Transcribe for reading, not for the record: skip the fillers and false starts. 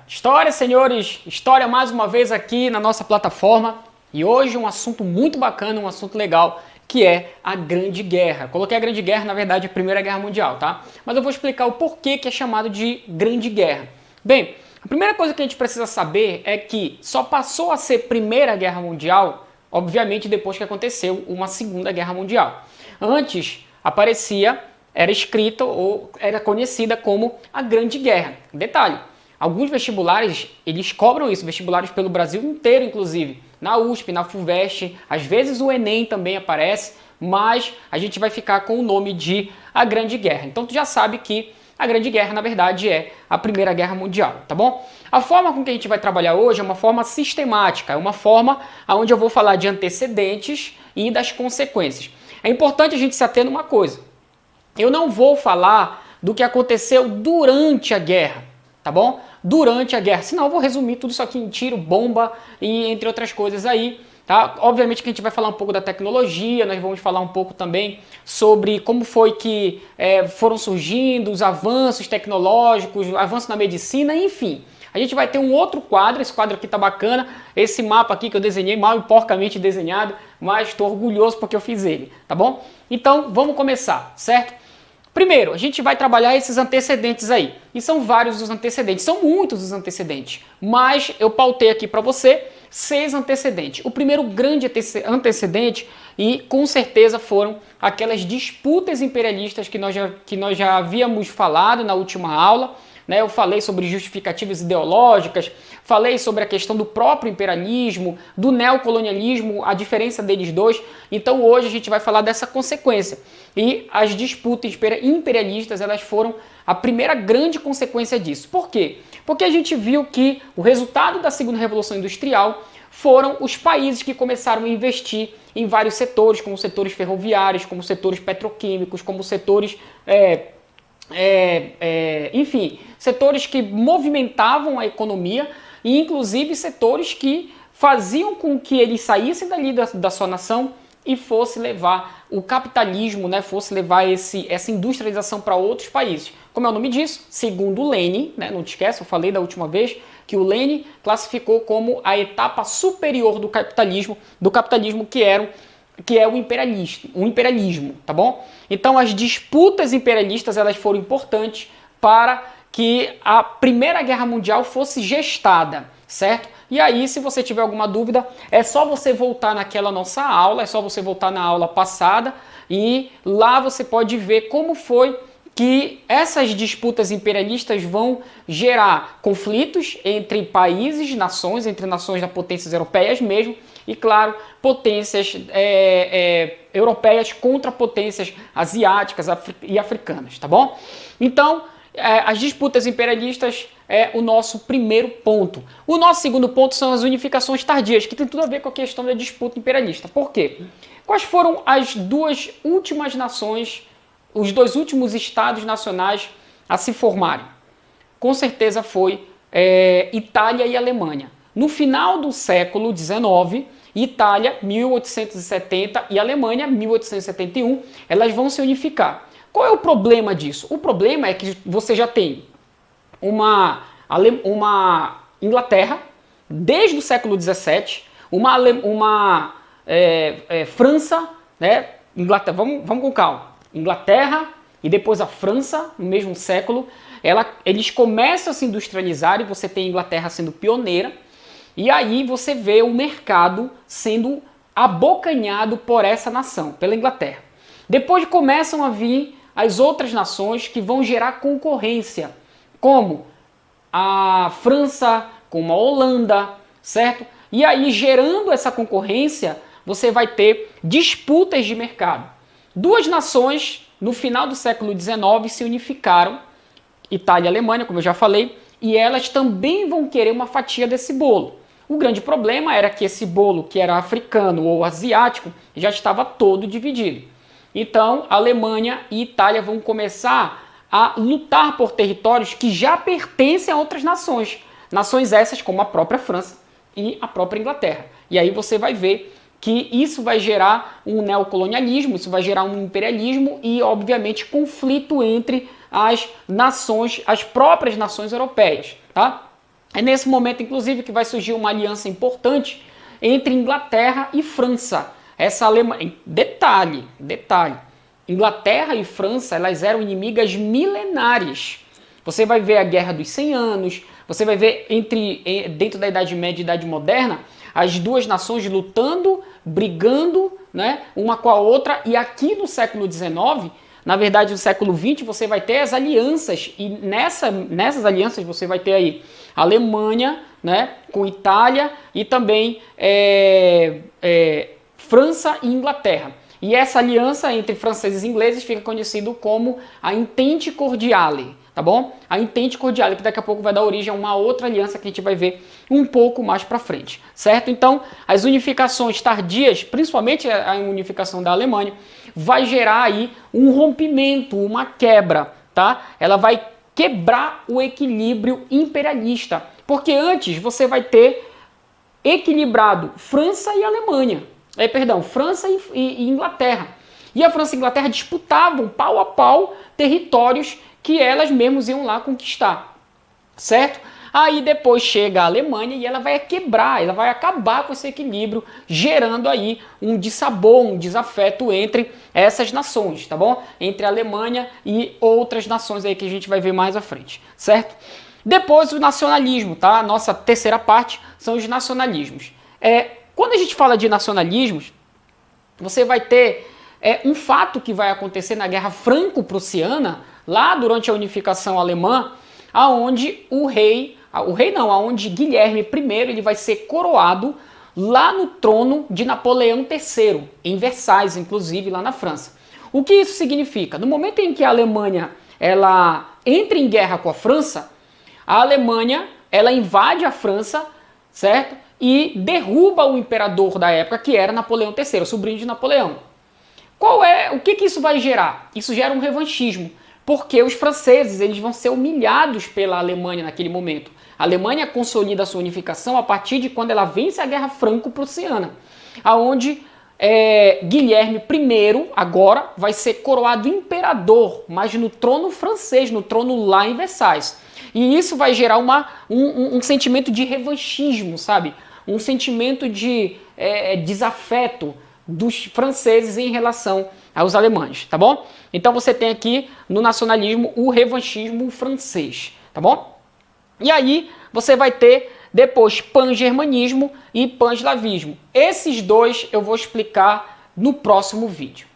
História, senhores, história mais uma vez aqui na nossa plataforma e hoje um assunto muito bacana, um assunto legal, que é a Grande Guerra. Coloquei a Grande Guerra, na verdade, a Primeira Guerra Mundial, tá? Mas eu vou explicar o porquê que é chamado de Grande Guerra. Bem, a primeira coisa que a gente precisa saber é que só passou a ser Primeira Guerra Mundial, obviamente, depois que aconteceu uma Segunda Guerra Mundial. Antes, era escrita ou era conhecida como a Grande Guerra. Detalhe, alguns vestibulares, eles cobram isso, vestibulares pelo Brasil inteiro, inclusive. Na USP, na FUVEST, às vezes o Enem também aparece, mas a gente vai ficar com o nome de a Grande Guerra. Então tu já sabe que a Grande Guerra, na verdade, é a Primeira Guerra Mundial, tá bom? A forma com que a gente vai trabalhar hoje é uma forma sistemática, é uma forma onde eu vou falar de antecedentes e das consequências. É importante a gente se ater numa coisa. Eu não vou falar do que aconteceu durante a guerra, tá bom? Durante a guerra, senão eu vou resumir tudo isso aqui em tiro, bomba e entre outras coisas aí, tá? Obviamente que a gente vai falar um pouco da tecnologia, nós vamos falar um pouco também sobre como foi que foram surgindo os avanços tecnológicos, avanços na medicina, enfim. A gente vai ter um outro quadro, esse quadro aqui tá bacana, esse mapa aqui que eu desenhei, mal e porcamente desenhado, mas estou orgulhoso porque eu fiz ele, tá bom? Então, vamos começar, certo? Primeiro, a gente vai trabalhar esses antecedentes aí. E são vários os antecedentes, são muitos os antecedentes. Mas eu pautei aqui para você 6 antecedentes. O primeiro grande antecedente, e com certeza foram aquelas disputas imperialistas que nós já havíamos falado na última aula. Eu falei sobre justificativas ideológicas, falei sobre a questão do próprio imperialismo, do neocolonialismo, a diferença deles dois. Então hoje a gente vai falar dessa consequência. E as disputas imperialistas, elas foram a primeira grande consequência disso. Por quê? Porque a gente viu que o resultado da Segunda Revolução Industrial foram os países que começaram a investir em vários setores, como setores ferroviários, como setores petroquímicos, como setores... enfim, setores que movimentavam a economia e inclusive setores que faziam com que eles saíssem dali da sua nação e fosse levar o capitalismo, fosse levar essa industrialização para outros países. Como é o nome disso? Segundo Lenin, não te esquece, eu falei da última vez que o Lenin classificou como a etapa superior do capitalismo que é o imperialismo, tá bom? Então as disputas imperialistas, elas foram importantes para que a Primeira Guerra Mundial fosse gestada, certo? E aí, se você tiver alguma dúvida, é só você voltar naquela nossa aula, é só você voltar na aula passada e lá você pode ver como foi que essas disputas imperialistas vão gerar conflitos entre países, nações, entre nações das potências europeias mesmo, e claro, potências europeias contra potências asiáticas e africanas, tá bom? Então, as disputas imperialistas é o nosso primeiro ponto. O nosso segundo ponto são as unificações tardias, que tem tudo a ver com a questão da disputa imperialista. Por quê? Quais foram as duas últimas nações, os dois últimos estados nacionais a se formarem? Com certeza foi Itália e Alemanha. No final do século XIX, Itália, 1870, e Alemanha, 1871, elas vão se unificar. Qual é o problema disso? O problema é que você já tem uma Inglaterra, desde o século XVII, uma França, Inglaterra, vamos com calma, Inglaterra e depois a França, no mesmo século, eles começam a se industrializar e você tem a Inglaterra sendo pioneira, e aí você vê o mercado sendo abocanhado por essa nação, pela Inglaterra. Depois começam a vir as outras nações que vão gerar concorrência, como a França, como a Holanda, certo? E aí, gerando essa concorrência, você vai ter disputas de mercado. Duas nações, no final do século XIX, se unificaram, Itália e Alemanha, como eu já falei, e elas também vão querer uma fatia desse bolo. O grande problema era que esse bolo, que era africano ou asiático, já estava todo dividido. Então, Alemanha e Itália vão começar a lutar por territórios que já pertencem a outras nações. Nações essas como a própria França e a própria Inglaterra. E aí você vai ver que isso vai gerar um neocolonialismo, isso vai gerar um imperialismo e, obviamente, conflito entre as nações, as próprias nações europeias. tá? É nesse momento, inclusive, que vai surgir uma aliança importante entre Inglaterra e França. Essa Alemanha, detalhe, Inglaterra e França, elas eram inimigas milenares. Você vai ver a Guerra dos 100 Anos, você vai ver dentro da Idade Média e Idade Moderna, as duas nações lutando, brigando, né, uma com a outra, e aqui no século XIX, na verdade no século XX, você vai ter as alianças, e nessas alianças você vai ter aí a Alemanha, né, com Itália, e também França e Inglaterra. E essa aliança entre franceses e ingleses fica conhecido como a Entente Cordiale, tá bom? A Entente Cordiale, que daqui a pouco vai dar origem a uma outra aliança que a gente vai ver um pouco mais para frente, certo? Então, as unificações tardias, principalmente a unificação da Alemanha, vai gerar aí um rompimento, uma quebra, tá? Ela vai quebrar o equilíbrio imperialista, porque antes você vai ter equilibrado França e Alemanha. França e Inglaterra. E a França e a Inglaterra disputavam pau a pau territórios que elas mesmas iam lá conquistar, certo? Aí depois chega a Alemanha e ela vai quebrar, ela vai acabar com esse equilíbrio, gerando aí um dissabor, um desafeto entre essas nações, tá bom? Entre a Alemanha e outras nações aí que a gente vai ver mais à frente, certo? Depois o nacionalismo, tá? A nossa terceira parte são os nacionalismos. Quando a gente fala de nacionalismos, você vai ter um fato que vai acontecer na Guerra Franco-Prussiana, lá durante a unificação alemã, aonde aonde Guilherme I ele vai ser coroado lá no trono de Napoleão III, em Versailles, inclusive, lá na França. O que isso significa? No momento em que a Alemanha ela entra em guerra com a França, a Alemanha ela invade a França, certo? E derruba o imperador da época, que era Napoleão III, o sobrinho de Napoleão. O que isso vai gerar? Isso gera um revanchismo, porque os franceses eles vão ser humilhados pela Alemanha naquele momento. A Alemanha consolida a sua unificação a partir de quando ela vence a Guerra Franco-Prussiana, aonde Guilherme I agora vai ser coroado imperador, mas no trono francês, no trono lá em Versailles. E isso vai gerar um sentimento de revanchismo, sabe? Um sentimento de desafeto dos franceses em relação aos alemães, tá bom? Então você tem aqui no nacionalismo o revanchismo francês, tá bom? E aí você vai ter depois pan-germanismo e pan-eslavismo. Esses dois eu vou explicar no próximo vídeo.